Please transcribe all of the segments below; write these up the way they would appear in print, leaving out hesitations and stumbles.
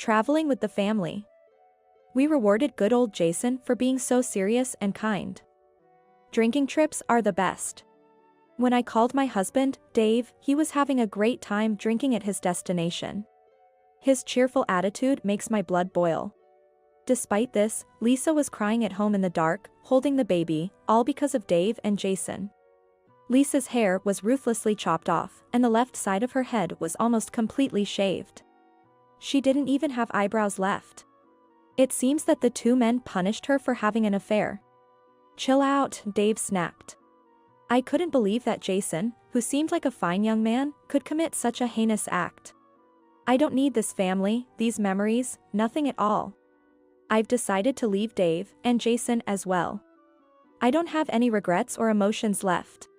Traveling with the family. We rewarded good old Jason for being so serious and kind. Drinking trips are the best. When I called my husband, Dave, he was having a great time drinking at his destination. His cheerful attitude makes my blood boil. Despite this, Lisa was crying at home in the dark, holding the baby, all because of Dave and Jason. Lisa's hair was ruthlessly chopped off, and the left side of her head was almost completely shaved. She didn't even have eyebrows left. It seems that the two men punished her for having an affair. Chill out, Dave snapped. I couldn't believe that Jason, who seemed like a fine young man, could commit such a heinous act. I don't need this family, these memories, nothing at all. I've decided to leave Dave and Jason as well. I don't have any regrets or emotions left.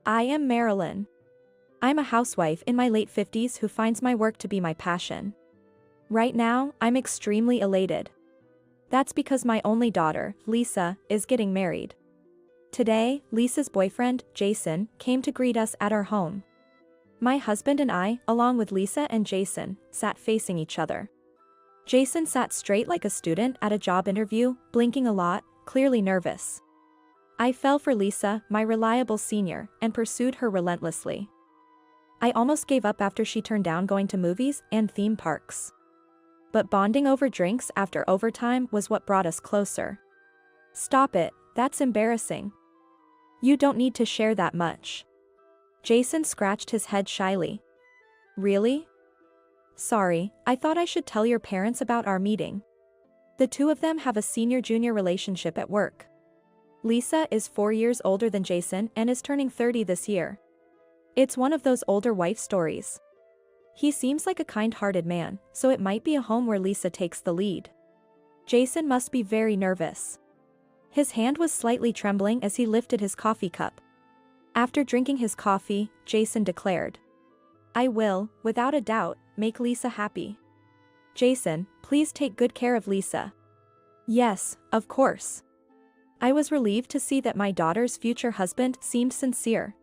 I am Marilyn. I'm a housewife in my late 50s who finds my work to be my passion. Right now, I'm extremely elated. That's because my only daughter, Lisa, is getting married. Today, Lisa's boyfriend, Jason, came to greet us at our home. My husband and I, along with Lisa and Jason, sat facing each other. Jason sat straight like a student at a job interview, blinking a lot, clearly nervous. I fell for Lisa, my reliable senior, and pursued her relentlessly. I almost gave up after she turned down going to movies and theme parks. But bonding over drinks after overtime was what brought us closer. Stop it, that's embarrassing. You don't need to share that much. Jason scratched his head shyly. Really? Sorry, I thought I should tell your parents about our meeting. The two of them have a senior-junior relationship at work. Lisa is 4 years older than Jason and is turning 30 this year. It's one of those older wife stories. He seems like a kind-hearted man, so it might be a home where Lisa takes the lead. Jason must be very nervous. His hand was slightly trembling as he lifted his coffee cup. After drinking his coffee, Jason declared, I will, without a doubt, make Lisa happy. Jason, please take good care of Lisa. Yes, of course. I was relieved to see that my daughter's future husband seemed sincere.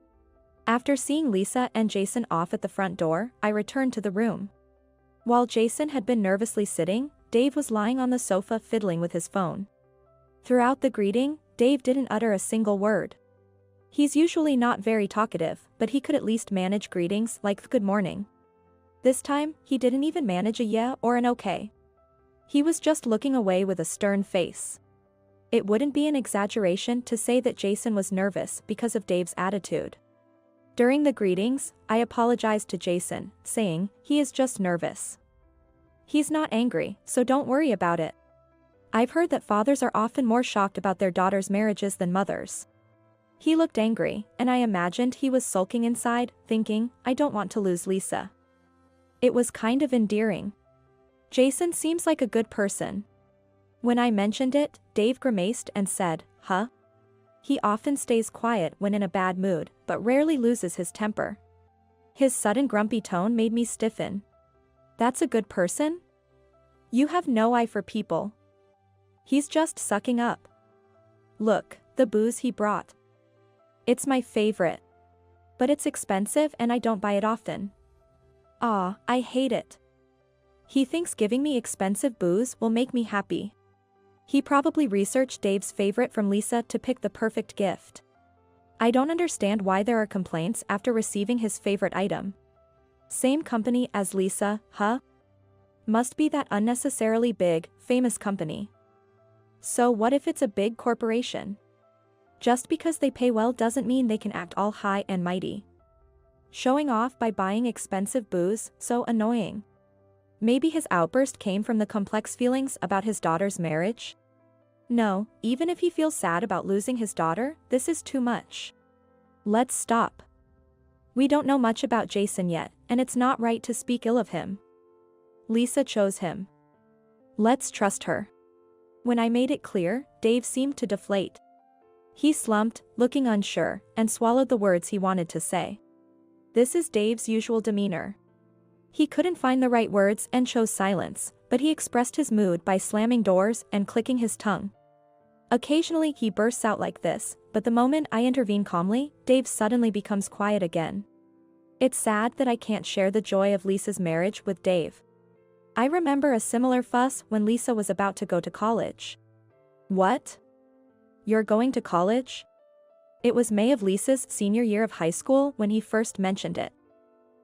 After seeing Lisa and Jason off at the front door, I returned to the room. While Jason had been nervously sitting, Dave was lying on the sofa fiddling with his phone. Throughout the greeting, Dave didn't utter a single word. He's usually not very talkative, but he could at least manage greetings like good morning. This time, he didn't even manage a yeah or an okay. He was just looking away with a stern face. It wouldn't be an exaggeration to say that Jason was nervous because of Dave's attitude. During the greetings, I apologized to Jason, saying, he is just nervous. He's not angry, so don't worry about it. I've heard that fathers are often more shocked about their daughters' marriages than mothers. He looked angry, and I imagined he was sulking inside, thinking, I don't want to lose Lisa. It was kind of endearing. Jason seems like a good person. When I mentioned it, Dave grimaced and said, huh? He often stays quiet when in a bad mood, but rarely loses his temper. His sudden grumpy tone made me stiffen. That's a good person? You have no eye for people. He's just sucking up. Look, the booze he brought. It's my favorite. But it's expensive and I don't buy it often. Ah, I hate it. He thinks giving me expensive booze will make me happy. He probably researched Dave's favorite from Lisa to pick the perfect gift. I don't understand why there are complaints after receiving his favorite item. Same company as Lisa, huh? Must be that unnecessarily big, famous company. So what if it's a big corporation? Just because they pay well doesn't mean they can act all high and mighty. Showing off by buying expensive booze, so annoying. Maybe his outburst came from the complex feelings about his daughter's marriage? No, even if he feels sad about losing his daughter, this is too much. Let's stop. We don't know much about Jason yet, and it's not right to speak ill of him. Lisa chose him. Let's trust her. When I made it clear, Dave seemed to deflate. He slumped, looking unsure, and swallowed the words he wanted to say. This is Dave's usual demeanor. He couldn't find the right words and chose silence, but he expressed his mood by slamming doors and clicking his tongue. Occasionally he bursts out like this, but the moment I intervene calmly, Dave suddenly becomes quiet again. It's sad that I can't share the joy of Lisa's marriage with Dave. I remember a similar fuss when Lisa was about to go to college. What? You're going to college? It was May of Lisa's senior year of high school when he first mentioned it.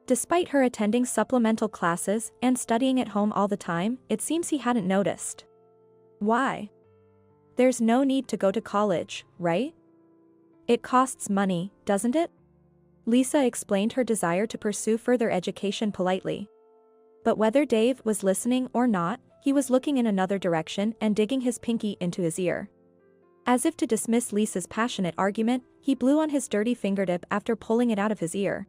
Despite her attending supplemental classes and studying at home all the time, it seems he hadn't noticed. Why? There's no need to go to college, right? It costs money, doesn't it? Lisa explained her desire to pursue further education politely. But whether Dave was listening or not, he was looking in another direction and digging his pinky into his ear. As if to dismiss Lisa's passionate argument, he blew on his dirty fingertip after pulling it out of his ear.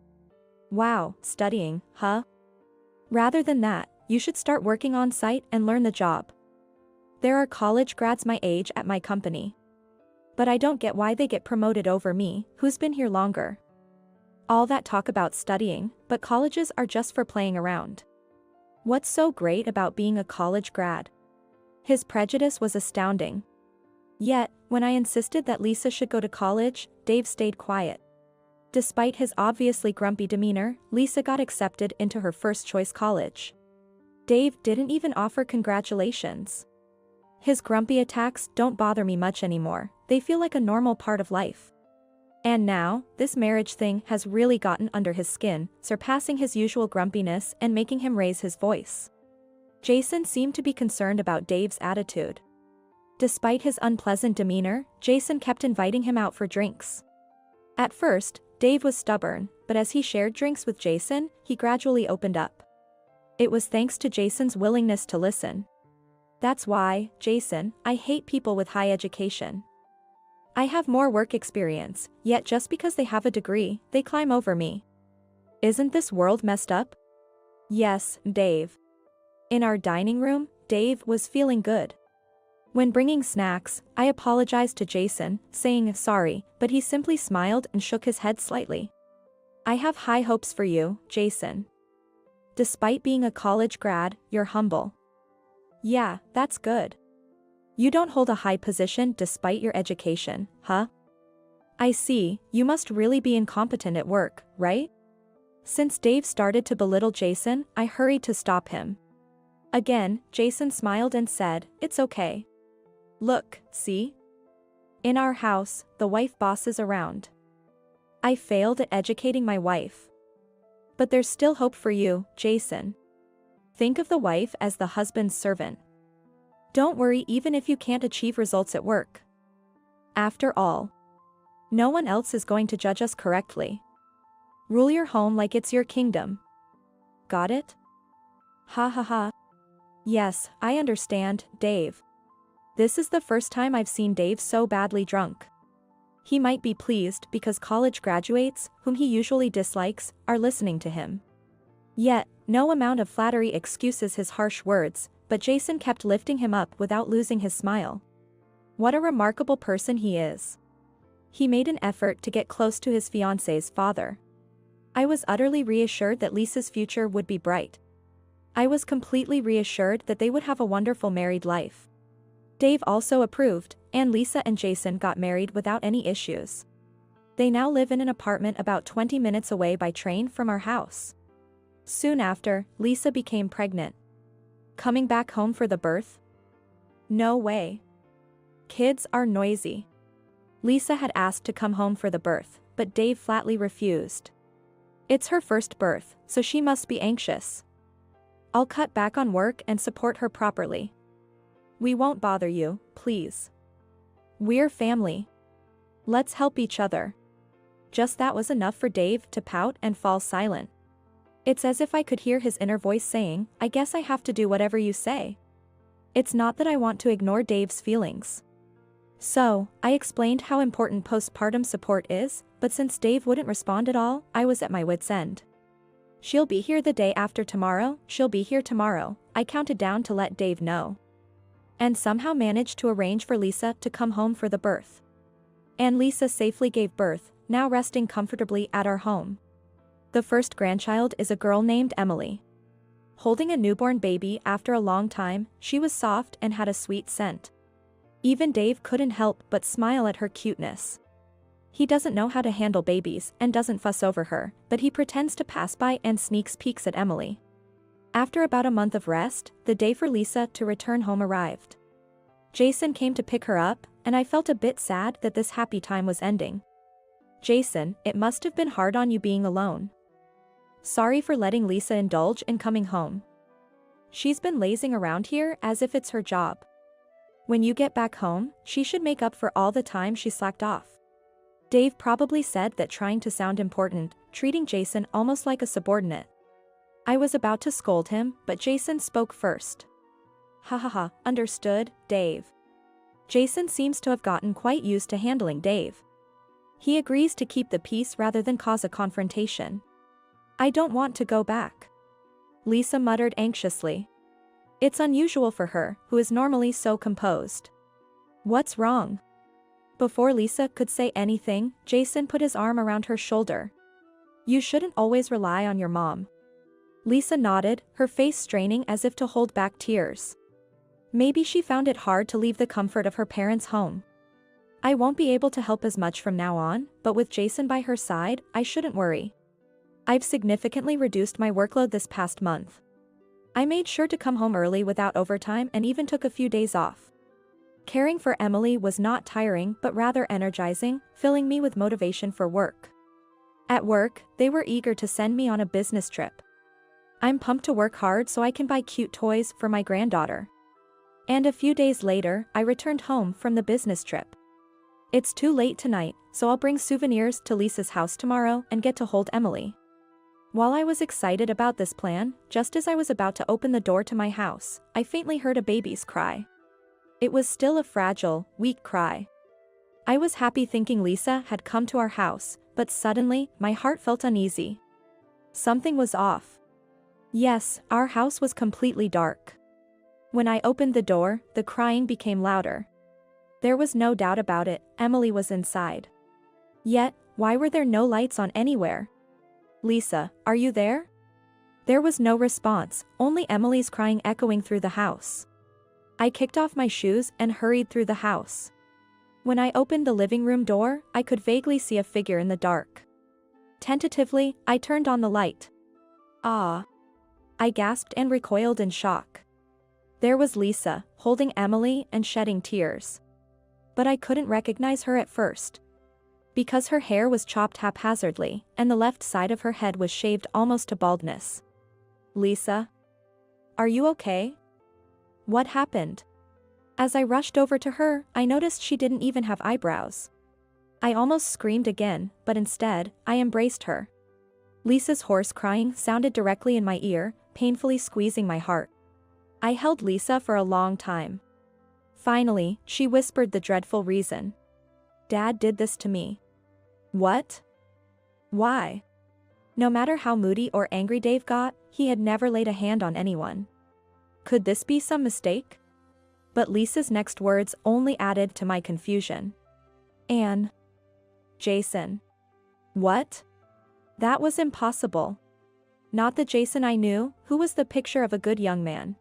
Wow, studying, huh? Rather than that, you should start working on site and learn the job. There are college grads my age at my company. But I don't get why they get promoted over me, who's been here longer. All that talk about studying, but colleges are just for playing around. What's so great about being a college grad? His prejudice was astounding. Yet, when I insisted that Lisa should go to college, Dave stayed quiet. Despite his obviously grumpy demeanor, Lisa got accepted into her first-choice college. Dave didn't even offer congratulations. His grumpy attacks don't bother me much anymore, they feel like a normal part of life. And now, this marriage thing has really gotten under his skin, surpassing his usual grumpiness and making him raise his voice. Jason seemed to be concerned about Dave's attitude. Despite his unpleasant demeanor, Jason kept inviting him out for drinks. At first, Dave was stubborn, but as he shared drinks with Jason, he gradually opened up. It was thanks to Jason's willingness to listen. That's why, Jason, I hate people with high education. I have more work experience, yet just because they have a degree, they climb over me. Isn't this world messed up? Yes, Dave. In our dining room, Dave was feeling good. When bringing snacks, I apologized to Jason, saying sorry, but he simply smiled and shook his head slightly. I have high hopes for you, Jason. Despite being a college grad, you're humble. Yeah, that's good. You don't hold a high position despite your education, huh? I see, you must really be incompetent at work, right? Since Dave started to belittle Jason, I hurried to stop him. Again, Jason smiled and said, "It's okay. Look, see? In our house, the wife bosses around. I failed at educating my wife. But there's still hope for you, Jason. Think of the wife as the husband's servant. Don't worry even if you can't achieve results at work. After all, no one else is going to judge us correctly. Rule your home like it's your kingdom. Got it? Ha ha ha. Yes, I understand, Dave. This is the first time I've seen Dave so badly drunk. He might be pleased because college graduates, whom he usually dislikes, are listening to him. Yet, no amount of flattery excuses his harsh words, but Jason kept lifting him up without losing his smile. What a remarkable person he is. He made an effort to get close to his fiancé's father. I was utterly reassured that Lisa's future would be bright. I was completely reassured that they would have a wonderful married life. Dave also approved, and Lisa and Jason got married without any issues. They now live in an apartment about 20 minutes away by train from our house. Soon after, Lisa became pregnant. Coming back home for the birth? No way. Kids are noisy. Lisa had asked to come home for the birth, but Dave flatly refused. It's her first birth, so she must be anxious. I'll cut back on work and support her properly. We won't bother you, please. We're family. Let's help each other. Just that was enough for Dave to pout and fall silent. It's as if I could hear his inner voice saying, I guess I have to do whatever you say. It's not that I want to ignore Dave's feelings. So, I explained how important postpartum support is, but since Dave wouldn't respond at all, I was at my wit's end. She'll be here the day after tomorrow, she'll be here tomorrow, I counted down to let Dave know. And somehow managed to arrange for Lisa to come home for the birth. And Lisa safely gave birth, now resting comfortably at our home. The first grandchild is a girl named Emily. Holding a newborn baby after a long time, she was soft and had a sweet scent. Even Dave couldn't help but smile at her cuteness. He doesn't know how to handle babies and doesn't fuss over her, but he pretends to pass by and sneaks peeks at Emily. After about a month of rest, the day for Lisa to return home arrived. Jason came to pick her up, and I felt a bit sad that this happy time was ending. Jason, it must have been hard on you being alone. Sorry for letting Lisa indulge in coming home. She's been lazing around here as if it's her job. When you get back home, she should make up for all the time she slacked off. Dave probably said that, trying to sound important, treating Jason almost like a subordinate. I was about to scold him, but Jason spoke first. Ha, understood, Dave. Jason seems to have gotten quite used to handling Dave. He agrees to keep the peace rather than cause a confrontation. I don't want to go back. Lisa muttered anxiously. It's unusual for her, who is normally so composed. What's wrong? Before Lisa could say anything, Jason put his arm around her shoulder. You shouldn't always rely on your mom. Lisa nodded, her face straining as if to hold back tears. Maybe she found it hard to leave the comfort of her parents' home. I won't be able to help as much from now on, but with Jason by her side, I shouldn't worry. I've significantly reduced my workload this past month. I made sure to come home early without overtime and even took a few days off. Caring for Emily was not tiring but rather energizing, filling me with motivation for work. At work, they were eager to send me on a business trip. I'm pumped to work hard so I can buy cute toys for my granddaughter. And a few days later, I returned home from the business trip. It's too late tonight, so I'll bring souvenirs to Lisa's house tomorrow and get to hold Emily. While I was excited about this plan, just as I was about to open the door to my house, I faintly heard a baby's cry. It was still a fragile, weak cry. I was happy thinking Lisa had come to our house, but suddenly, my heart felt uneasy. Something was off. Yes, our house was completely dark. When I opened the door, the crying became louder. There was no doubt about it, Emily was inside. Yet, why were there no lights on anywhere? Lisa, are you there? There was no response, only Emily's crying echoing through the house. I kicked off my shoes and hurried through the house. When I opened the living room door, I could vaguely see a figure in the dark. Tentatively, I turned on the light. Ah! I gasped and recoiled in shock. There was Lisa, holding Emily and shedding tears. But I couldn't recognize her at first. Because her hair was chopped haphazardly, and the left side of her head was shaved almost to baldness. Lisa? Are you okay? What happened? As I rushed over to her, I noticed she didn't even have eyebrows. I almost screamed again, but instead, I embraced her. Lisa's hoarse crying sounded directly in my ear, painfully squeezing my heart. I held Lisa for a long time. Finally, she whispered the dreadful reason. Dad did this to me. What? Why? No matter how moody or angry Dave got, he had never laid a hand on anyone. Could this be some mistake? But Lisa's next words only added to my confusion. Anne. Jason. What? That was impossible. Not the Jason I knew, who was the picture of a good young man.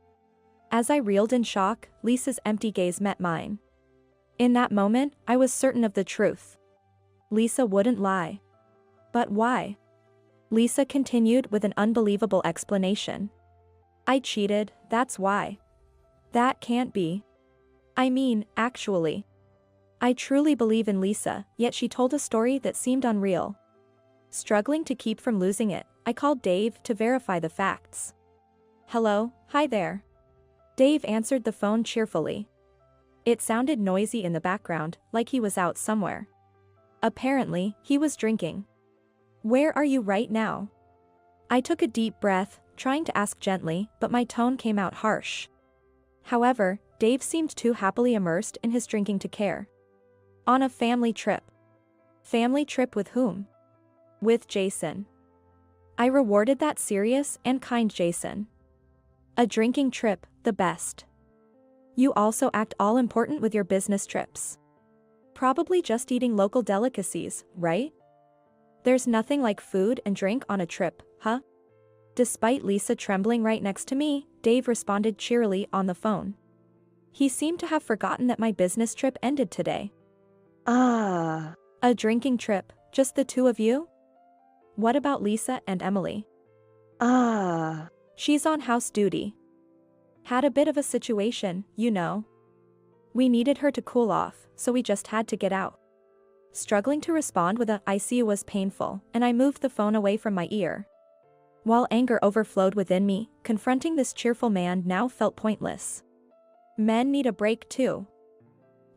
As I reeled in shock, Lisa's empty gaze met mine. In that moment, I was certain of the truth. Lisa wouldn't lie. But why? Lisa continued with an unbelievable explanation. I cheated, that's why. That can't be. I mean, actually. I truly believe in Lisa, yet she told a story that seemed unreal. Struggling to keep from losing it, I called Dave to verify the facts. Hello, hi there. Dave answered the phone cheerfully. It sounded noisy in the background, like he was out somewhere. Apparently, he was drinking. Where are you right now? I took a deep breath, trying to ask gently, but my tone came out harsh. However, Dave seemed too happily immersed in his drinking to care. On a family trip. Family trip with whom? With Jason. I rewarded that serious and kind Jason. A drinking trip, the best. You also act all important with your business trips. Probably just eating local delicacies, right? There's nothing like food and drink on a trip, huh? Despite Lisa trembling right next to me, Dave responded cheerily on the phone. He seemed to have forgotten that my business trip ended today. A drinking trip, just the two of you? What about Lisa and Emily? She's on house duty. Had a bit of a situation, you know. We needed her to cool off, so we just had to get out. Struggling to respond with a "I see you" was painful, and I moved the phone away from my ear. While anger overflowed within me, confronting this cheerful man now felt pointless. Men need a break too.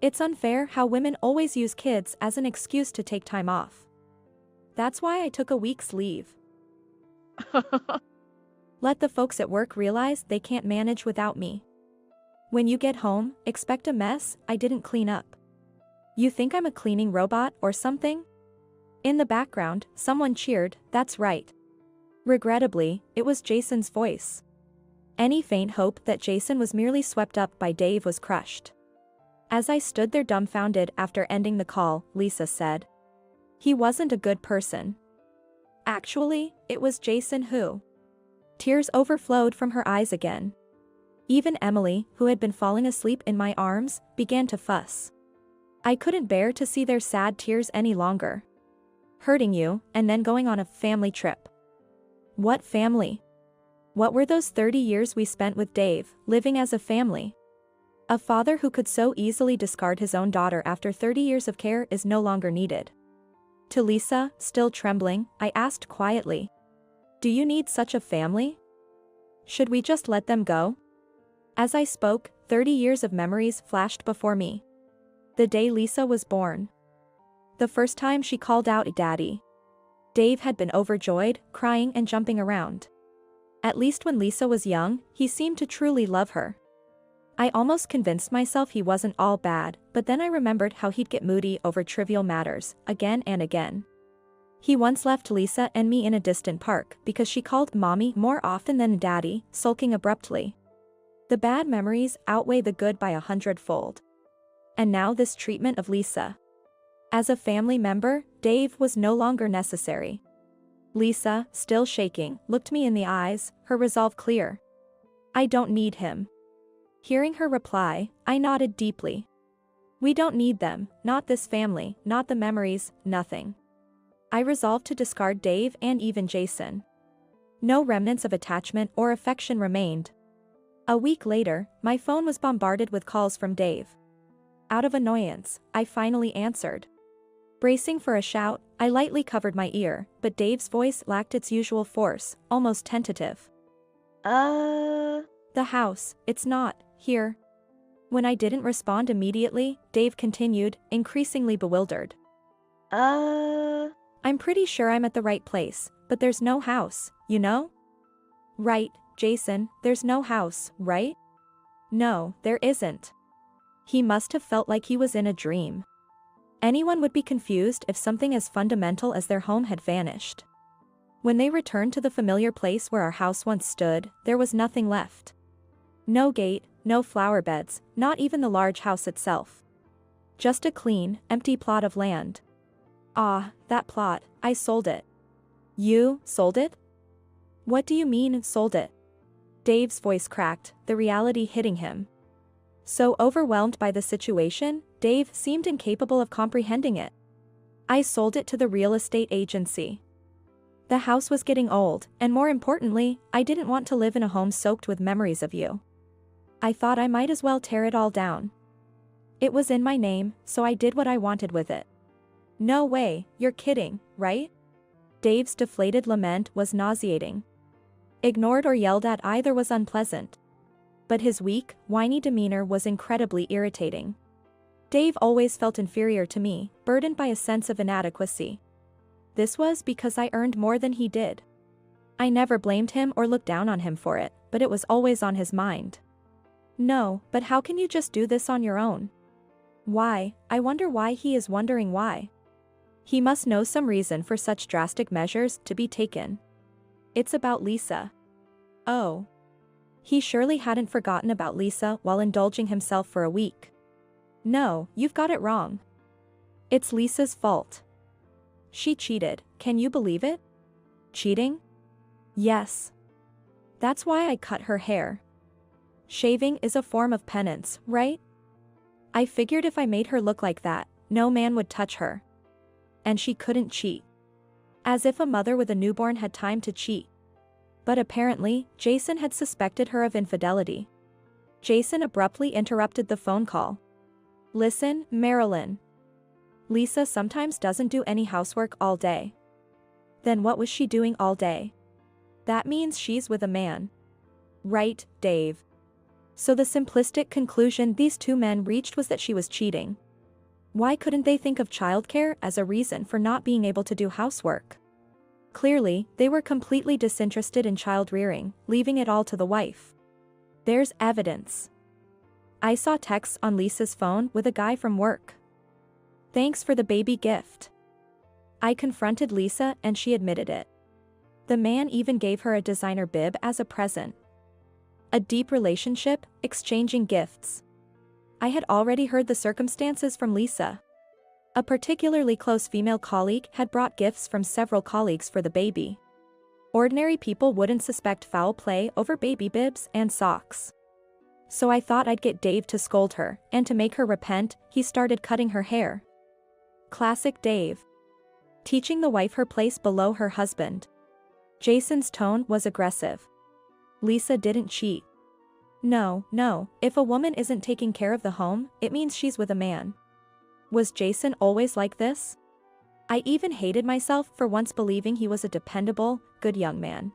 It's unfair how women always use kids as an excuse to take time off. That's why I took a week's leave. Let the folks at work realize they can't manage without me. When you get home, expect a mess I didn't clean up. You think I'm a cleaning robot or something? In the background, someone cheered, "That's right." Regrettably, it was Jason's voice. Any faint hope that Jason was merely swept up by Dave was crushed. As I stood there dumbfounded after ending the call, Lisa said, "He wasn't a good person." Actually, it was Jason who. Tears overflowed from her eyes again. Even Emily, who had been falling asleep in my arms, began to fuss. I couldn't bear to see their sad tears any longer. Hurting you, and then going on a family trip. What family? What were those 30 years we spent with Dave, living as a family? A father who could so easily discard his own daughter after 30 years of care is no longer needed. To Lisa, still trembling, I asked quietly, "Do you need such a family? Should we just let them go?" As I spoke, 30 years of memories flashed before me. The day Lisa was born. The first time she called out "Daddy." Dave had been overjoyed, crying and jumping around. At least when Lisa was young, he seemed to truly love her. I almost convinced myself he wasn't all bad, but then I remembered how he'd get moody over trivial matters, again and again. He once left Lisa and me in a distant park because she called Mommy more often than Daddy, sulking abruptly. The bad memories outweigh the good by 100-fold. And now this treatment of Lisa. As a family member, Dave was no longer necessary. Lisa, still shaking, looked me in the eyes, her resolve clear. "I don't need him." Hearing her reply, I nodded deeply. We don't need them, not this family, not the memories, nothing. I resolved to discard Dave and even Jason. No remnants of attachment or affection remained. A week later, my phone was bombarded with calls from Dave. Out of annoyance, I finally answered. Bracing for a shout, I lightly covered my ear, but Dave's voice lacked its usual force, almost tentative. The house, it's not, here." When I didn't respond immediately, Dave continued, increasingly bewildered. I'm pretty sure I'm at the right place, but there's no house, you know?" "Right, Jason, there's no house, right?" "No, there isn't." He must have felt like he was in a dream. Anyone would be confused if something as fundamental as their home had vanished. When they returned to the familiar place where our house once stood, there was nothing left. No gate, no flower beds, not even the large house itself. Just a clean, empty plot of land. Ah, that plot, I sold it. You sold it? What do you mean, sold it? Dave's voice cracked, the reality hitting him. So overwhelmed by the situation, Dave seemed incapable of comprehending it. I sold it to the real estate agency. The house was getting old, and more importantly, I didn't want to live in a home soaked with memories of you. I thought I might as well tear it all down. It was in my name, so I did what I wanted with it. No way, you're kidding, right? Dave's deflated lament was nauseating. Ignored or yelled at either was unpleasant. But his weak, whiny demeanor was incredibly irritating. Dave always felt inferior to me, burdened by a sense of inadequacy. This was because I earned more than he did. I never blamed him or looked down on him for it, but it was always on his mind. No, but how can you just do this on your own? Why? I wonder why he is wondering why. He must know some reason for such drastic measures to be taken. It's about Lisa. Oh. He surely hadn't forgotten about Lisa while indulging himself for a week. No, you've got it wrong. It's Lisa's fault. She cheated, can you believe it? Cheating? Yes. That's why I cut her hair. Shaving is a form of penance, right? I figured if I made her look like that, no man would touch her. And she couldn't cheat. As if a mother with a newborn had time to cheat. But apparently, Jason had suspected her of infidelity. Jason abruptly interrupted the phone call. Listen, Marilyn. Lisa sometimes doesn't do any housework all day. Then what was she doing all day? That means she's with a man. Right, Dave. So the simplistic conclusion these two men reached was that she was cheating. Why couldn't they think of childcare as a reason for not being able to do housework? Clearly, they were completely disinterested in child rearing, leaving it all to the wife. There's evidence. I saw texts on Lisa's phone with a guy from work. Thanks for the baby gift. I confronted Lisa and she admitted it. The man even gave her a designer bib as a present. A deep relationship, exchanging gifts. I had already heard the circumstances from Lisa. A particularly close female colleague had brought gifts from several colleagues for the baby. Ordinary people wouldn't suspect foul play over baby bibs and socks. So I thought I'd get Dave to scold her, and to make her repent, he started cutting her hair. Classic Dave. Teaching the wife her place below her husband. Jason's tone was aggressive. Lisa didn't cheat. No, if a woman isn't taking care of the home, it means she's with a man. Was Jason always like this? I even hated myself for once believing he was a dependable, good young man.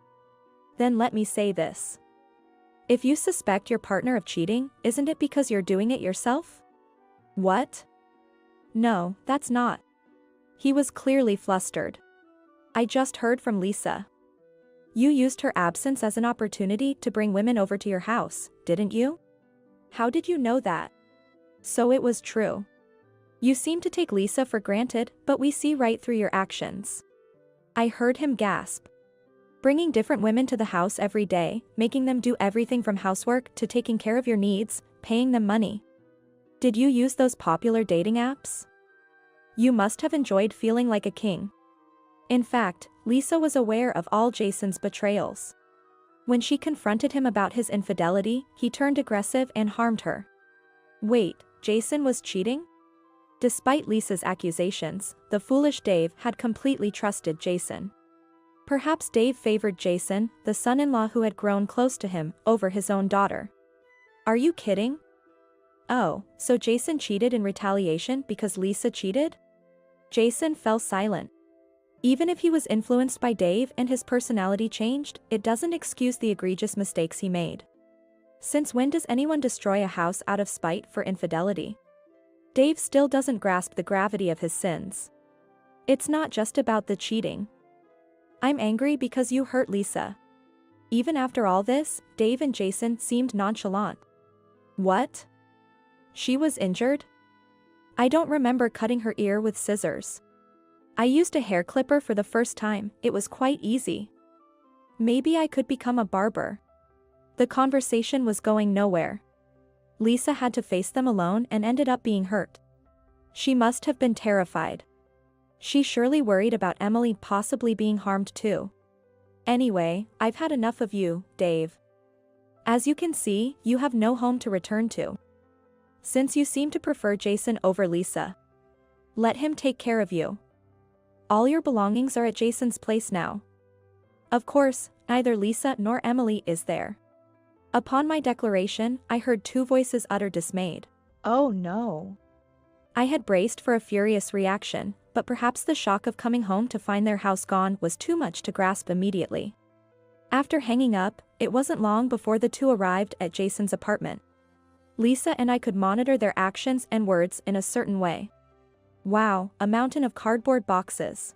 Then let me say this. If you suspect your partner of cheating, isn't it because you're doing it yourself? What? No, that's not. He was clearly flustered. I just heard from Lisa. You used her absence as an opportunity to bring women over to your house, didn't you? How did you know that? So it was true. You seem to take Lisa for granted, but we see right through your actions. I heard him gasp. Bringing different women to the house every day, making them do everything from housework to taking care of your needs, paying them money. Did you use those popular dating apps? You must have enjoyed feeling like a king. In fact, Lisa was aware of all Jason's betrayals. When she confronted him about his infidelity, he turned aggressive and harmed her. Wait, Jason was cheating? Despite Lisa's accusations, the foolish Dave had completely trusted Jason. Perhaps Dave favored Jason, the son-in-law who had grown close to him, over his own daughter. Are you kidding? Oh, so Jason cheated in retaliation because Lisa cheated? Jason fell silent. Even if he was influenced by Dave and his personality changed, it doesn't excuse the egregious mistakes he made. Since when does anyone destroy a house out of spite for infidelity? Dave still doesn't grasp the gravity of his sins. It's not just about the cheating. I'm angry because you hurt Lisa. Even after all this, Dave and Jason seemed nonchalant. What? She was injured? I don't remember cutting her ear with scissors. I used a hair clipper for the first time, it was quite easy. Maybe I could become a barber. The conversation was going nowhere. Lisa had to face them alone and ended up being hurt. She must have been terrified. She surely worried about Emily possibly being harmed too. Anyway, I've had enough of you, Dave. As you can see, you have no home to return to. Since you seem to prefer Jason over Lisa, let him take care of you. All your belongings are at Jason's place now. Of course, neither Lisa nor Emily is there. Upon my declaration, I heard two voices utter dismayed. Oh no. I had braced for a furious reaction, but perhaps the shock of coming home to find their house gone was too much to grasp immediately. After hanging up, it wasn't long before the two arrived at Jason's apartment. Lisa and I could monitor their actions and words in a certain way. Wow, a mountain of cardboard boxes.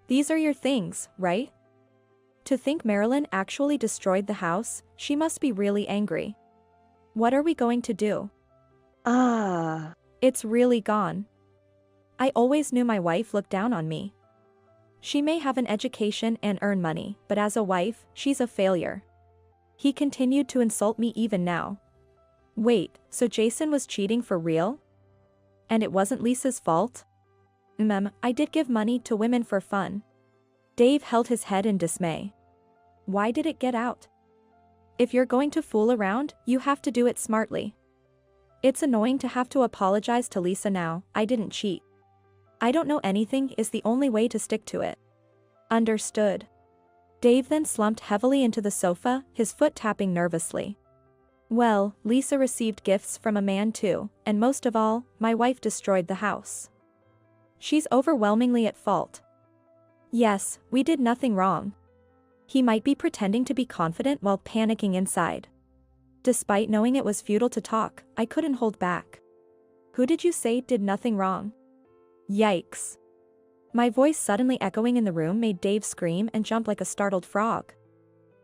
These are your things, right? To think Marilyn actually destroyed the house, she must be really angry. What are we going to do? It's really gone. I always knew my wife looked down on me. She may have an education and earn money, but as a wife, she's a failure. He continued to insult me even now. Wait, so Jason was cheating for real? And it wasn't Lisa's fault? I did give money to women for fun. Dave held his head in dismay. Why did it get out? If you're going to fool around, you have to do it smartly. It's annoying to have to apologize to Lisa now. I didn't cheat. I don't know anything is the only way to stick to it. Understood. Dave then slumped heavily into the sofa, his foot tapping nervously. Well, Lisa received gifts from a man too, and most of all, my wife destroyed the house. She's overwhelmingly at fault. Yes, we did nothing wrong. He might be pretending to be confident while panicking inside. Despite knowing it was futile to talk, I couldn't hold back. Who did you say did nothing wrong? Yikes. My voice suddenly echoing in the room made Dave scream and jump like a startled frog.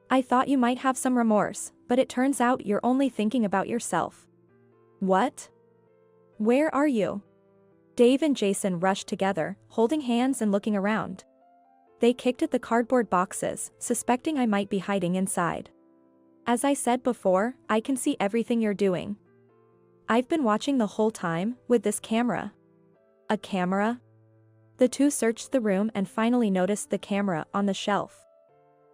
I thought you might have some remorse, but it turns out you're only thinking about yourself. What? Where are you? Dave and Jason rushed together, holding hands and looking around. They kicked at the cardboard boxes, suspecting I might be hiding inside. As I said before, I can see everything you're doing. I've been watching the whole time, with this camera. A camera? The two searched the room and finally noticed the camera on the shelf.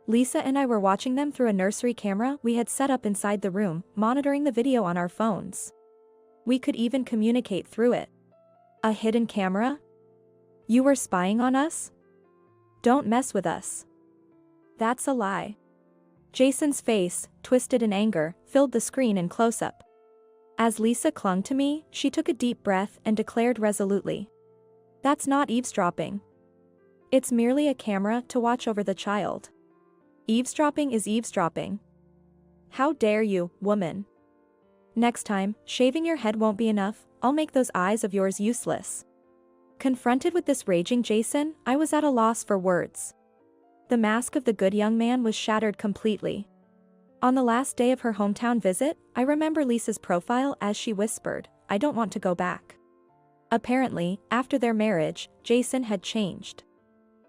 Lisa and I were watching them through a nursery camera we had set up inside the room, monitoring the video on our phones. We could even communicate through it. A hidden camera? You were spying on us? Don't mess with us. That's a lie. Jason's face, twisted in anger, filled the screen in close-up. As Lisa clung to me, she took a deep breath and declared resolutely. That's not eavesdropping. It's merely a camera to watch over the child. Eavesdropping is eavesdropping. How dare you, woman? Next time, shaving your head won't be enough, I'll make those eyes of yours useless. Confronted with this raging Jason, I was at a loss for words. The mask of the good young man was shattered completely. On the last day of her hometown visit, I remember Lisa's profile as she whispered, I don't want to go back. Apparently, after their marriage, Jason had changed.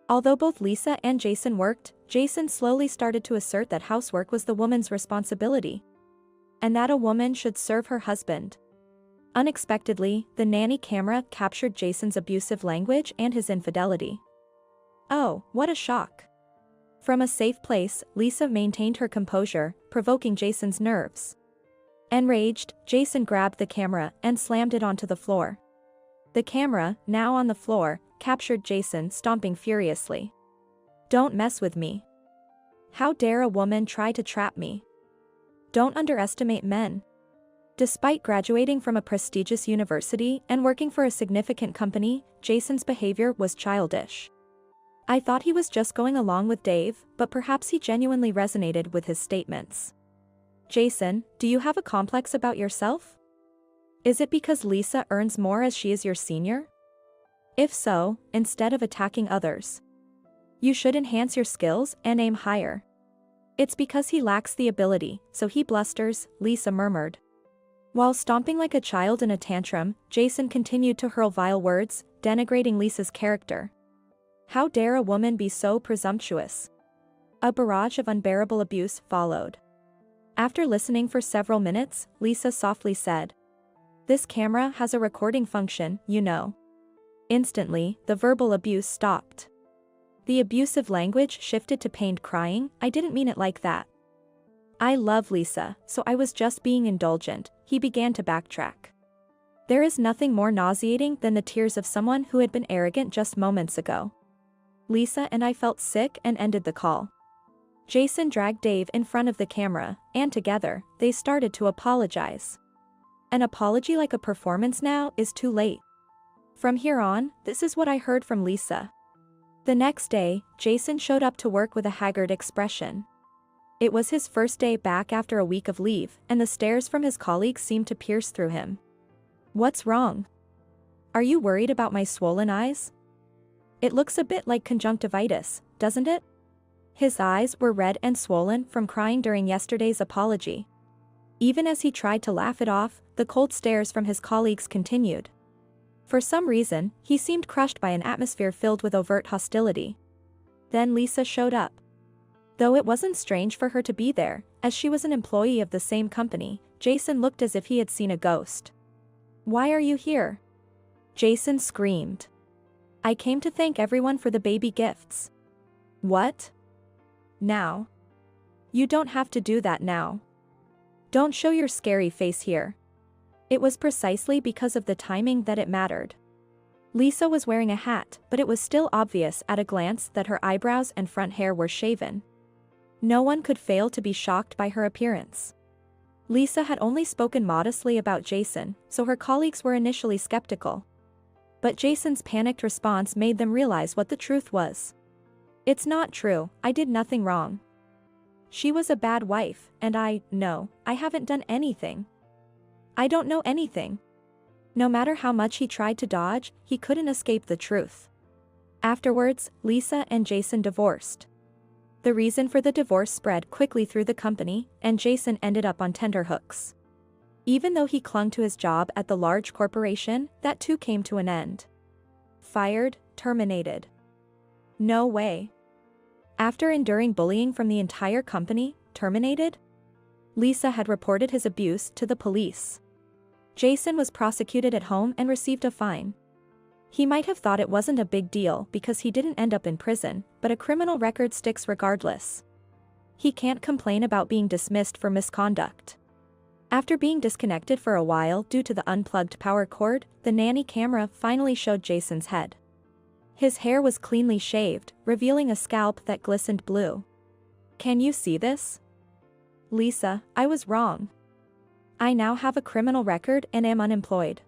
Although both Lisa and Jason worked, Jason slowly started to assert that housework was the woman's responsibility. And that a woman should serve her husband. Unexpectedly, the nanny camera captured Jason's abusive language and his infidelity. Oh, what a shock. From a safe place, Lisa maintained her composure, provoking Jason's nerves. Enraged, Jason grabbed the camera and slammed it onto the floor. The camera, now on the floor, captured Jason stomping furiously. Don't mess with me. How dare a woman try to trap me? Don't underestimate men. Despite graduating from a prestigious university and working for a significant company, Jason's behavior was childish. I thought he was just going along with Dave, but perhaps he genuinely resonated with his statements. Jason, do you have a complex about yourself? Is it because Lisa earns more as she is your senior? If so, instead of attacking others, you should enhance your skills and aim higher. It's because he lacks the ability, so he blusters, Lisa murmured. While stomping like a child in a tantrum, Jason continued to hurl vile words, denigrating Lisa's character. How dare a woman be so presumptuous? A barrage of unbearable abuse followed. After listening for several minutes, Lisa softly said, "This camera has a recording function, you know." Instantly, the verbal abuse stopped. The abusive language shifted to pained crying, "I didn't mean it like that. I love Lisa, so I was just being indulgent." He began to backtrack. There is nothing more nauseating than the tears of someone who had been arrogant just moments ago. Lisa and I felt sick and ended the call. Jason dragged Dave in front of the camera, and together, they started to apologize. An apology like a performance now is too late. From here on, this is what I heard from Lisa. The next day, Jason showed up to work with a haggard expression. It was his first day back after a week of leave, and the stares from his colleagues seemed to pierce through him. What's wrong? Are you worried about my swollen eyes? It looks a bit like conjunctivitis, doesn't it? His eyes were red and swollen from crying during yesterday's apology. Even as he tried to laugh it off, the cold stares from his colleagues continued. For some reason, he seemed crushed by an atmosphere filled with overt hostility. Then Lisa showed up. Though it wasn't strange for her to be there, as she was an employee of the same company, Jason looked as if he had seen a ghost. "Why are you here?" Jason screamed. "I came to thank everyone for the baby gifts." "What? Now? You don't have to do that now. Don't show your scary face here." It was precisely because of the timing that it mattered. Lisa was wearing a hat, but it was still obvious at a glance that her eyebrows and front hair were shaven. No one could fail to be shocked by her appearance. Lisa had only spoken modestly about Jason, so her colleagues were initially skeptical. But Jason's panicked response made them realize what the truth was. It's not true, I did nothing wrong. She was a bad wife, and I haven't done anything. I don't know anything. No matter how much he tried to dodge, he couldn't escape the truth. Afterwards, Lisa and Jason divorced. The reason for the divorce spread quickly through the company, and Jason ended up on tenterhooks. Even though he clung to his job at the large corporation, that too came to an end. Fired, terminated. No way. After enduring bullying from the entire company, terminated? Lisa had reported his abuse to the police. Jason was prosecuted at home and received a fine. He might have thought it wasn't a big deal because he didn't end up in prison, but a criminal record sticks regardless. He can't complain about being dismissed for misconduct. After being disconnected for a while due to the unplugged power cord, the nanny camera finally showed Jason's head. His hair was cleanly shaved, revealing a scalp that glistened blue. Can you see this? Lisa, I was wrong. I now have a criminal record and am unemployed.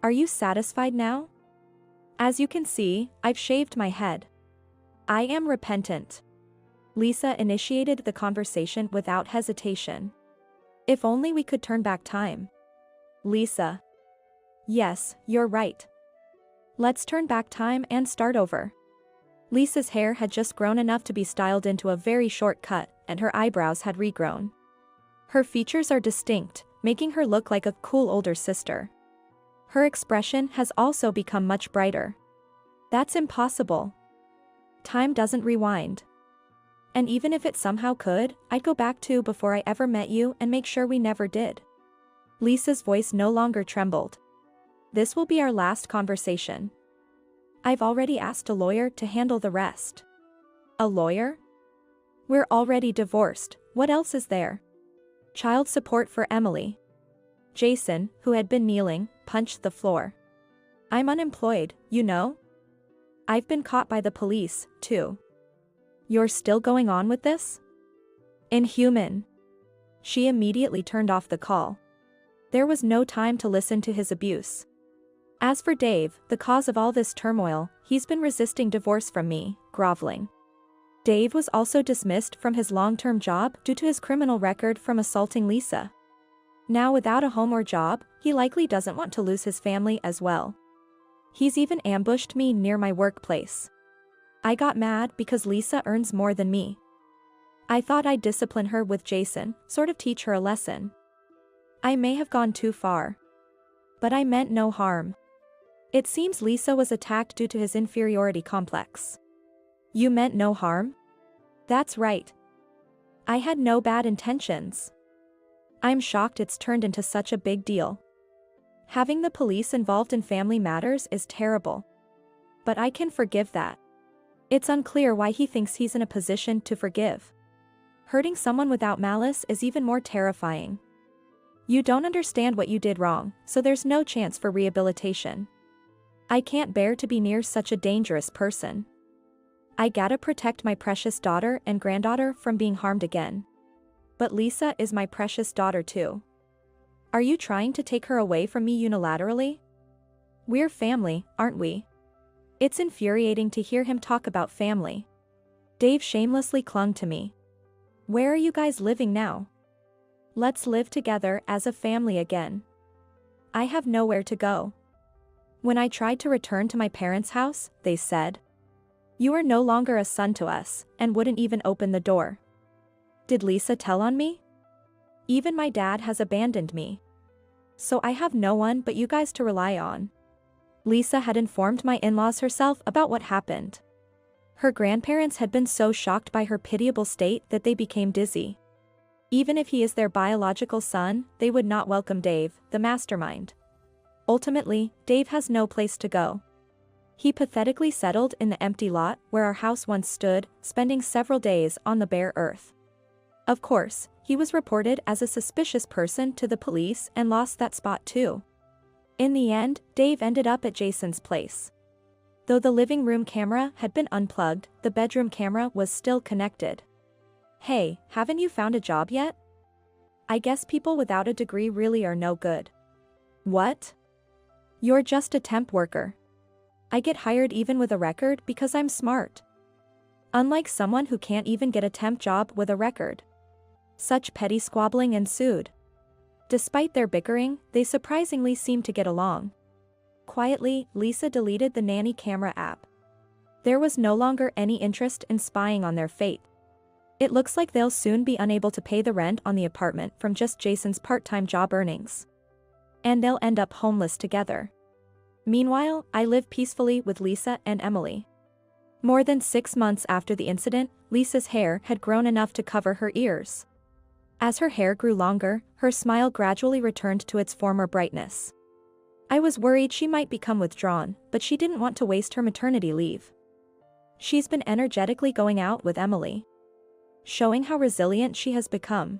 Are you satisfied now? As you can see, I've shaved my head. I am repentant. Lisa initiated the conversation without hesitation. If only we could turn back time. Lisa. Yes, you're right. Let's turn back time and start over. Lisa's hair had just grown enough to be styled into a very short cut, and her eyebrows had regrown. Her features are distinct, making her look like a cool older sister. Her expression has also become much brighter. That's impossible. Time doesn't rewind. And even if it somehow could, I'd go back to before I ever met you and make sure we never did. Lisa's voice no longer trembled. This will be our last conversation. I've already asked a lawyer to handle the rest. A lawyer? We're already divorced, what else is there? Child support for Emily. Jason, who had been kneeling, punched the floor. I'm unemployed, you know? I've been caught by the police, too. You're still going on with this? Inhuman. She immediately turned off the call. There was no time to listen to his abuse. As for Dave, the cause of all this turmoil, he's been resisting divorce from me, groveling. Dave was also dismissed from his long-term job due to his criminal record from assaulting Lisa. Now without a home or job, he likely doesn't want to lose his family as well. He's even ambushed me near my workplace. I got mad because Lisa earns more than me. I thought I'd discipline her with Jason, sort of teach her a lesson. I may have gone too far. But I meant no harm. It seems Lisa was attacked due to his inferiority complex. You meant no harm? That's right. I had no bad intentions. I'm shocked it's turned into such a big deal. Having the police involved in family matters is terrible. But I can forgive that. It's unclear why he thinks he's in a position to forgive. Hurting someone without malice is even more terrifying. You don't understand what you did wrong, so there's no chance for rehabilitation. I can't bear to be near such a dangerous person. I gotta protect my precious daughter and granddaughter from being harmed again. But Lisa is my precious daughter too. Are you trying to take her away from me unilaterally? We're family, aren't we? It's infuriating to hear him talk about family. Dave shamelessly clung to me. Where are you guys living now? Let's live together as a family again. I have nowhere to go. When I tried to return to my parents' house, they said, "You are no longer a son to us," and wouldn't even open the door. Did Lisa tell on me? Even my dad has abandoned me. So I have no one but you guys to rely on. Lisa had informed my in-laws herself about what happened. Her grandparents had been so shocked by her pitiable state that they became dizzy. Even if he is their biological son, they would not welcome Dave, the mastermind. Ultimately, Dave has no place to go. He pathetically settled in the empty lot where our house once stood, spending several days on the bare earth. Of course, he was reported as a suspicious person to the police and lost that spot too. In the end, Dave ended up at Jason's place. Though the living room camera had been unplugged, the bedroom camera was still connected. Hey, haven't you found a job yet? I guess people without a degree really are no good. What? You're just a temp worker. I get hired even with a record because I'm smart. Unlike someone who can't even get a temp job with a record. Such petty squabbling ensued. Despite their bickering, they surprisingly seemed to get along. Quietly, Lisa deleted the nanny camera app. There was no longer any interest in spying on their fate. It looks like they'll soon be unable to pay the rent on the apartment from just Jason's part-time job earnings. And they'll end up homeless together. Meanwhile, I live peacefully with Lisa and Emily. More than 6 months after the incident, Lisa's hair had grown enough to cover her ears. As her hair grew longer, her smile gradually returned to its former brightness. I was worried she might become withdrawn, but she didn't want to waste her maternity leave. She's been energetically going out with Emily, showing how resilient she has become.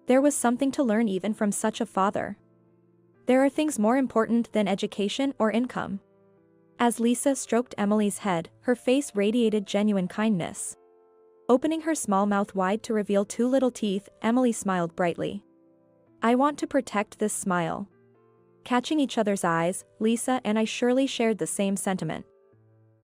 There was something to learn even from such a father. There are things more important than education or income. As Lisa stroked Emily's head, her face radiated genuine kindness. Opening her small mouth wide to reveal 2 little teeth, Emily smiled brightly. I want to protect this smile. Catching each other's eyes, Lisa and I surely shared the same sentiment.